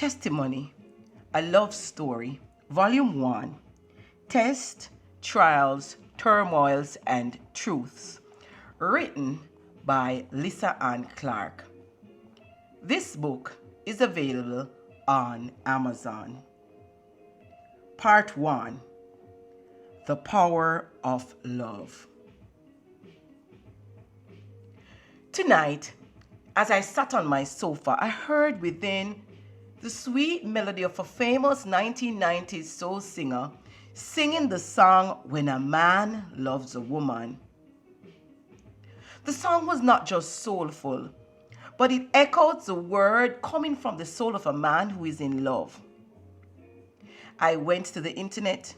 Testimony, a Love Story, Volume 1, Test, Trials, Turmoils, and Truths, written by Lisa Ann Clark. This book is available on Amazon. Part 1, The Power of Love. Tonight, as I sat on my sofa, I heard within the sweet melody of a famous 1990s soul singer singing the song When a Man Loves a Woman. The song was not just soulful, but it echoed the word coming from the soul of a man who is in love. I went to the internet,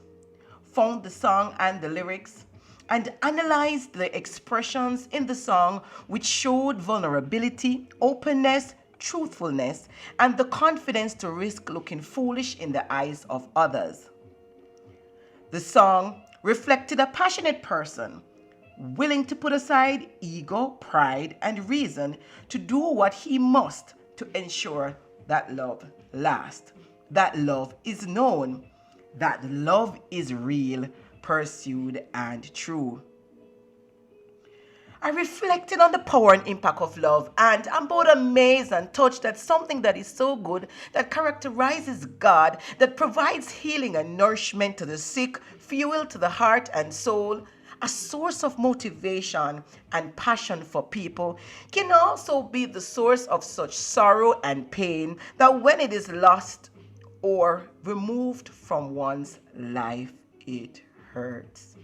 found the song and the lyrics, and analyzed the expressions in the song, which showed vulnerability, openness, truthfulness, and the confidence to risk looking foolish in the eyes of others. The song reflected a passionate person, willing to put aside ego, pride, and reason to do what he must to ensure that love lasts, that love is known, that love is real, pursued, and true. I reflected on the power and impact of love, and I'm both amazed and touched at something that is so good, that characterizes God, that provides healing and nourishment to the sick, fuel to the heart and soul, a source of motivation and passion for people, can also be the source of such sorrow and pain that when it is lost or removed from one's life, it hurts.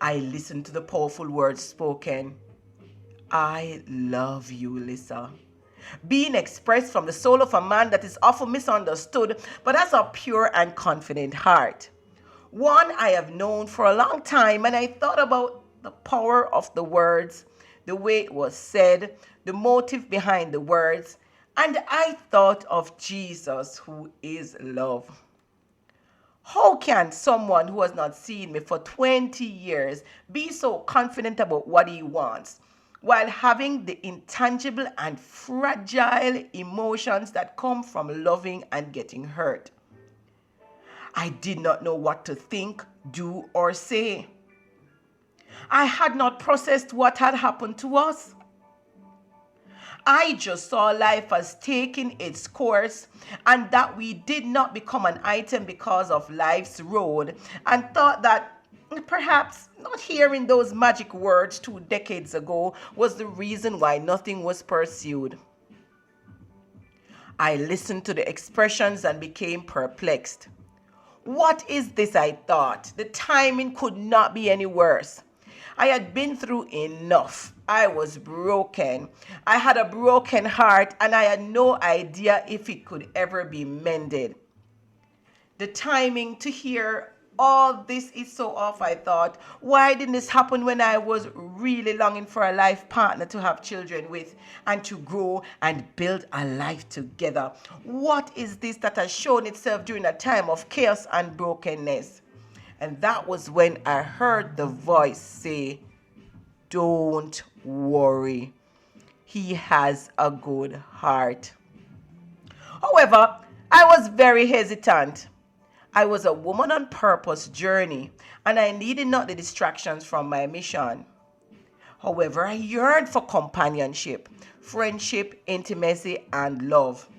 I listened to the powerful words spoken. I love you, Lisa. Being expressed from the soul of a man that is often misunderstood, but has a pure and confident heart. One I have known for a long time, and I thought about the power of the words, the way it was said, the motive behind the words, and I thought of Jesus, who is love. How can someone who has not seen me for 20 years be so confident about what he wants while having the intangible and fragile emotions that come from loving and getting hurt? I did not know what to think, do, or say. I had not processed what had happened to us. I just saw life as taking its course and that we did not become an item because of life's road, and thought that perhaps not hearing those magic words 2 decades ago was the reason why nothing was pursued. I listened to the expressions and became perplexed. What is this, I thought? The timing could not be any worse. I had been through enough. I was broken. I had a broken heart, and I had no idea if it could ever be mended. The timing to hear all this is so off, I thought. Why didn't this happen when I was really longing for a life partner to have children with and to grow and build a life together? What is this that has shown itself during a time of chaos and brokenness? And that was when I heard the voice say, "Don't worry. He has a good heart." However, I was very hesitant. I was a woman on purpose journey, and I needed not the distractions from my mission. However, I yearned for companionship, friendship, intimacy, and love.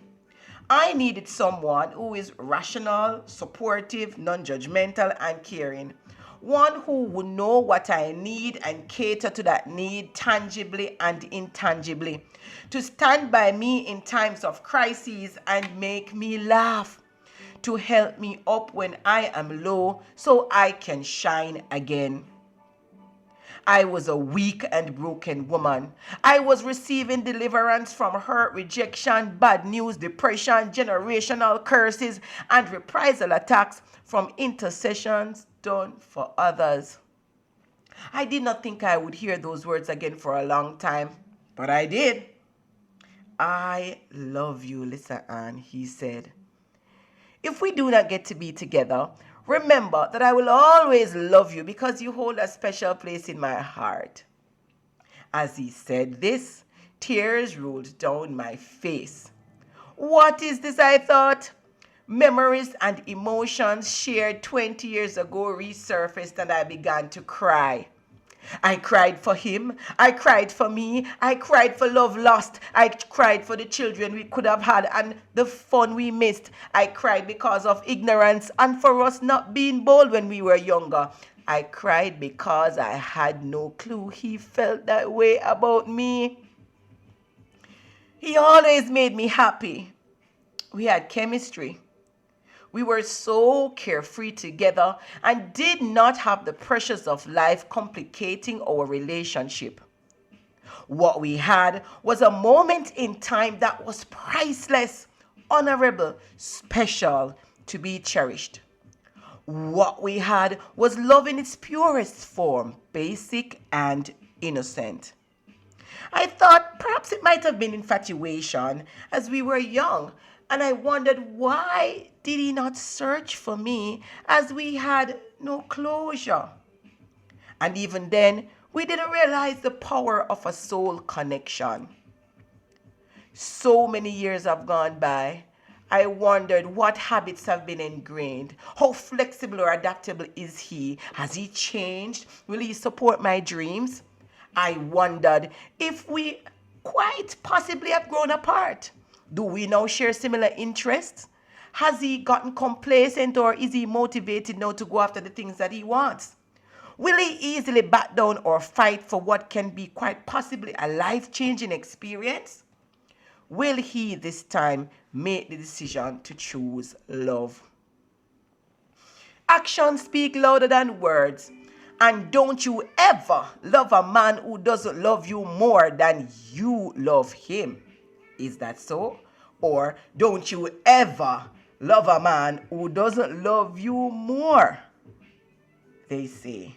I needed someone who is rational, supportive, non-judgmental, and caring. One who would know what I need and cater to that need tangibly and intangibly. To stand by me in times of crises and make me laugh. To help me up when I am low so I can shine again. I was a weak and broken woman. I was receiving deliverance from hurt, rejection, bad news, depression, generational curses, and reprisal attacks from intercessions done for others. I did not think I would hear those words again for a long time, but I did. "I love you, Lisa Ann," he said. "If we do not get to be together, remember that I will always love you because you hold a special place in my heart." As he said this, tears rolled down my face. What is this, I thought? Memories and emotions shared 20 years ago resurfaced and I began to cry. I cried for him. I cried for me. I cried for love lost. I cried for the children we could have had and the fun we missed. I cried because of ignorance and for us not being bold when we were younger. I cried because I had no clue he felt that way about me. He always made me happy. We had chemistry. We were so carefree together and did not have the pressures of life complicating our relationship. What we had was a moment in time that was priceless, honorable, special, to be cherished. What we had was love in its purest form, basic and innocent. I thought perhaps it might have been infatuation as we were young, and I wondered why did he not search for me as we had no closure. And even then, we didn't realize the power of a soul connection. So many years have gone by. I wondered what habits have been ingrained. How flexible or adaptable is he? Has he changed? Will he support my dreams? I wondered if we quite possibly have grown apart. Do we now share similar interests? Has he gotten complacent or is he motivated now to go after the things that he wants? Will he easily back down or fight for what can be quite possibly a life-changing experience? Will he this time make the decision to choose love? Actions speak louder than words. And don't you ever love a man who doesn't love you more than you love him. Is that so? Or don't you ever love a man who doesn't love you more? They say.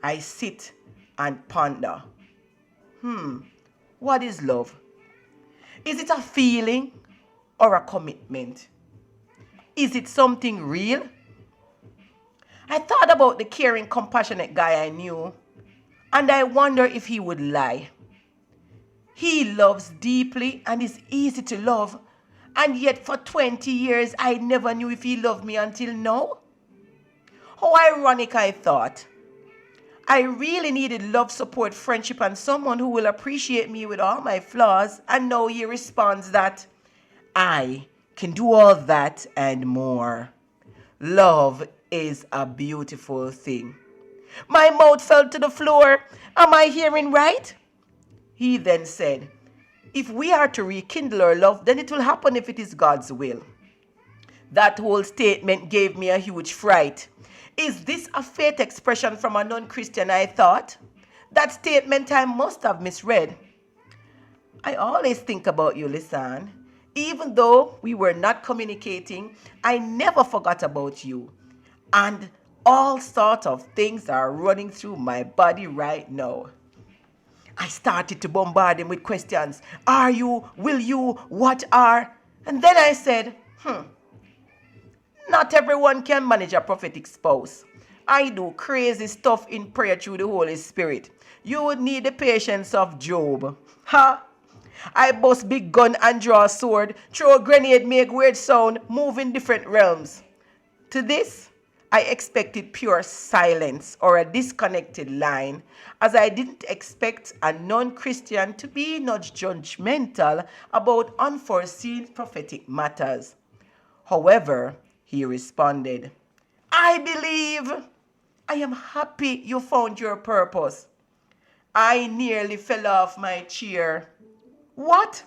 I sit and ponder. What is love? Is it a feeling or a commitment? Is it something real? I thought about the caring, compassionate guy I knew, and I wonder if he would lie. He loves deeply and is easy to love, and yet for 20 years I never knew if he loved me until now. How ironic, I thought. I really needed love, support, friendship, and someone who will appreciate me with all my flaws, and now he responds that I can do all that and more. Love is a beautiful thing. My mouth fell to the floor. Am I hearing right? He then said, if we are to rekindle our love, then it will happen if it is God's will. That whole statement gave me a huge fright. Is this a faith expression from a non-Christian, I thought? That statement I must have misread. I always think about you, Lisanne. Even though we were not communicating, I never forgot about you. And all sorts of things are running through my body right now. I started to bombard him with questions. Are you? Will you? What are? And then I said, not everyone can manage a prophetic spouse. I do crazy stuff in prayer through the Holy Spirit. You would need the patience of Job. Ha! I bust big gun and draw a sword, throw a grenade, make weird sound, move in different realms. To this, I expected pure silence or a disconnected line, as I didn't expect a non-Christian to be not judgmental about unforeseen prophetic matters. However, he responded, I believe. I am happy you found your purpose. I nearly fell off my chair. What?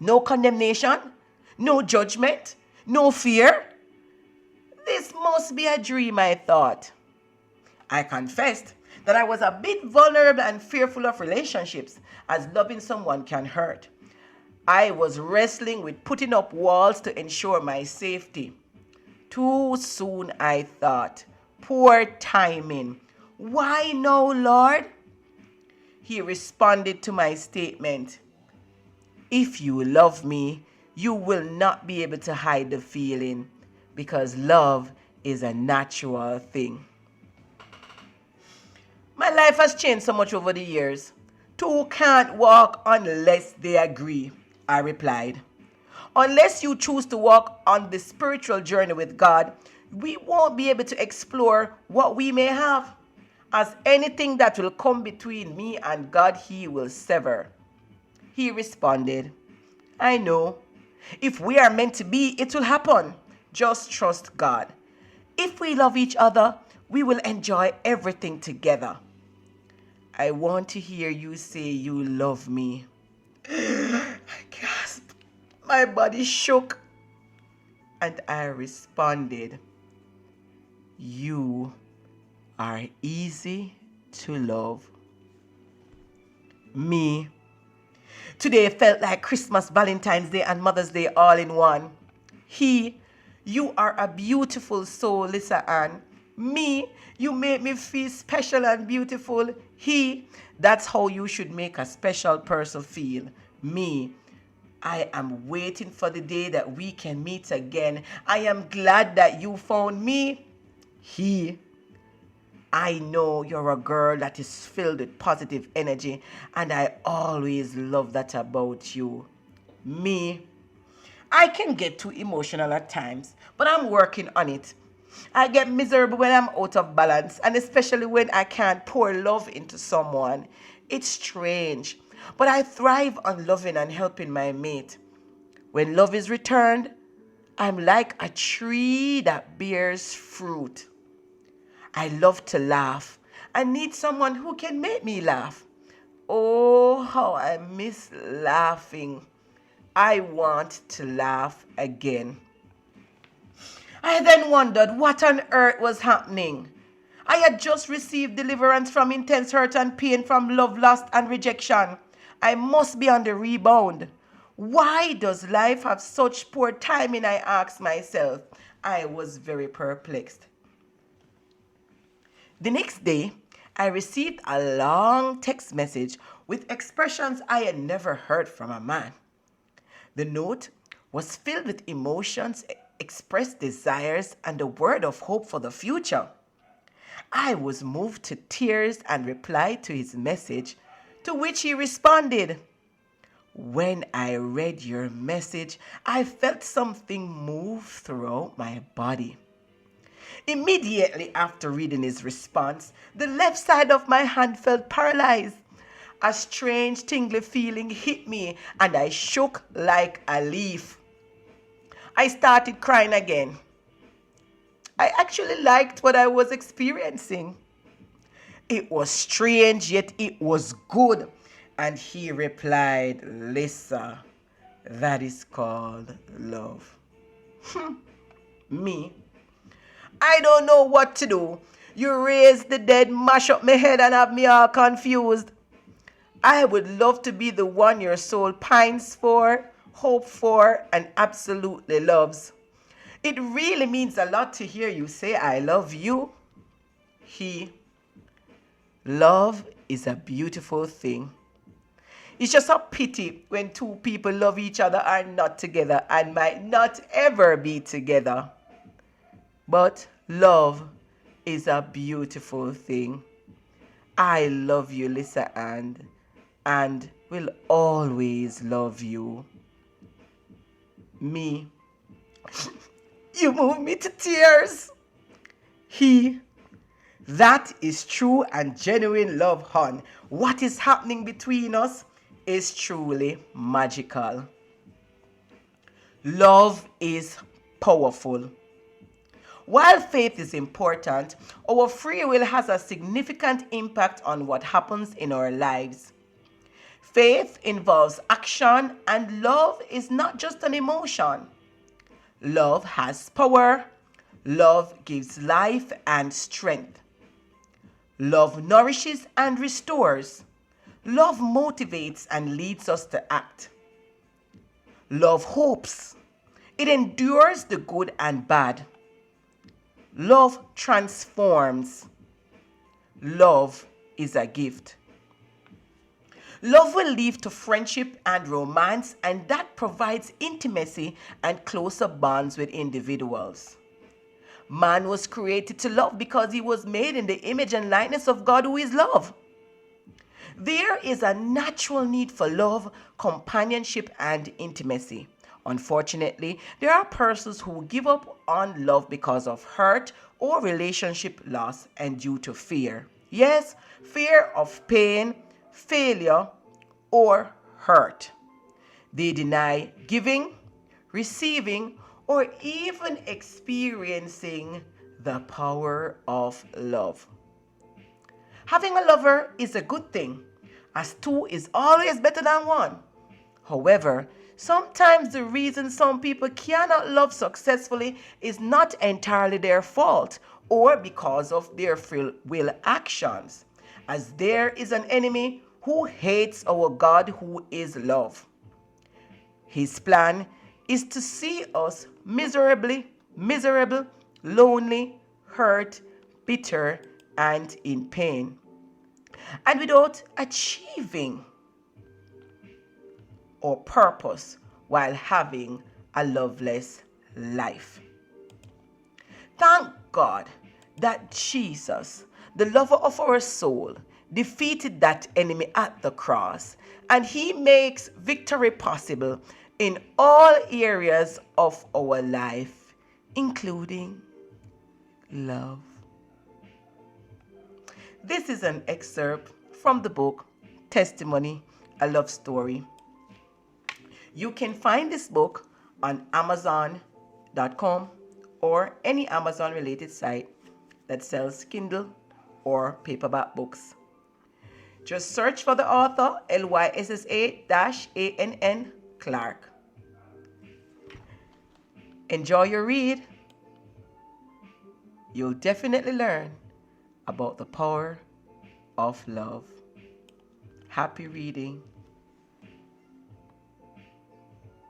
No condemnation? No judgment? No fear? This must be a dream, I thought. I confessed that I was a bit vulnerable and fearful of relationships, as loving someone can hurt. I was wrestling with putting up walls to ensure my safety. Too soon, I thought. Poor timing. Why no, Lord? He responded to my statement. If you love me, you will not be able to hide the feeling, because love is a natural thing. My life has changed so much over the years. Two can't walk unless they agree, I replied. Unless you choose to walk on the spiritual journey with God, we won't be able to explore what we may have. As anything that will come between me and God, He will sever. He responded, I know. If we are meant to be, it will happen. Just trust God. If we love each other, we will enjoy everything together. I want to hear you say you love me. I gasped. My body shook. And I responded, you are easy to love. Me. Today felt like Christmas, Valentine's Day, and Mother's Day all in one. You are a beautiful soul, Lisa Ann. Me, you make me feel special and beautiful. That's how you should make a special person feel. Me, I am waiting for the day that we can meet again. I am glad that you found me. I know you're a girl that is filled with positive energy, and I always love that about you. Me, I can get too emotional at times, but I'm working on it. I get miserable when I'm out of balance, and especially when I can't pour love into someone. It's strange, but I thrive on loving and helping my mate. When love is returned, I'm like a tree that bears fruit. I love to laugh. I need someone who can make me laugh. Oh, how I miss laughing. I want to laugh again. I then wondered what on earth was happening. I had just received deliverance from intense hurt and pain from love, lust, and rejection. I must be on the rebound. Why does life have such poor timing? I asked myself. I was very perplexed. The next day, I received a long text message with expressions I had never heard from a man. The note was filled with emotions, expressed desires, and a word of hope for the future. I was moved to tears and replied to his message, to which he responded, when I read your message, I felt something move throughout my body. Immediately after reading his response, the left side of my hand felt paralyzed. A strange tingly feeling hit me and I shook like a leaf. I started crying again. I actually liked what I was experiencing. It was strange, yet it was good. And he replied, Lisa, that is called love. Me, I don't know what to do. You raise the dead, mash up my head and have me all confused. I would love to be the one your soul pines for, hope for, and absolutely loves. It really means a lot to hear you say I love you. Love is a beautiful thing. It's just a pity when two people love each other are not together and might not ever be together. But love is a beautiful thing. I love you, Lisa Ann, and will always love you. Me. You move me to tears. That is true and genuine love, hon. What is happening between us is truly magical. Love is powerful. While faith is important, our free will has a significant impact on what happens in our lives. Faith involves action, and love is not just an emotion. Love has power. Love gives life and strength. Love nourishes and restores. Love motivates and leads us to act. Love hopes. It endures the good and bad. Love transforms. Love is a gift. Love will lead to friendship and romance, and that provides intimacy and closer bonds with individuals. Man was created to love because he was made in the image and likeness of God, who is love. There is a natural need for love, companionship, and intimacy. Unfortunately, there are persons who give up on love because of hurt or relationship loss and due to fear. Yes, fear of pain, failure, or hurt. They deny giving, receiving, or even experiencing the power of love. Having a lover is a good thing, as two is always better than one. However, sometimes the reason some people cannot love successfully is not entirely their fault or because of their free will actions, as there is an enemy who hates our God who is love. His plan is to see us miserable, lonely, hurt, bitter, and in pain, and without achieving or purpose while having a loveless life. Thank God that Jesus, the lover of our soul, defeated that enemy at the cross, and he makes victory possible in all areas of our life, including love. This is an excerpt from the book Testimony, a Love Story. You can find this book on Amazon.com or any Amazon related site that sells Kindle or paperback books. Just search for the author, Lyssa-Ann Clark. Enjoy your read. You'll definitely learn about the power of love. Happy reading.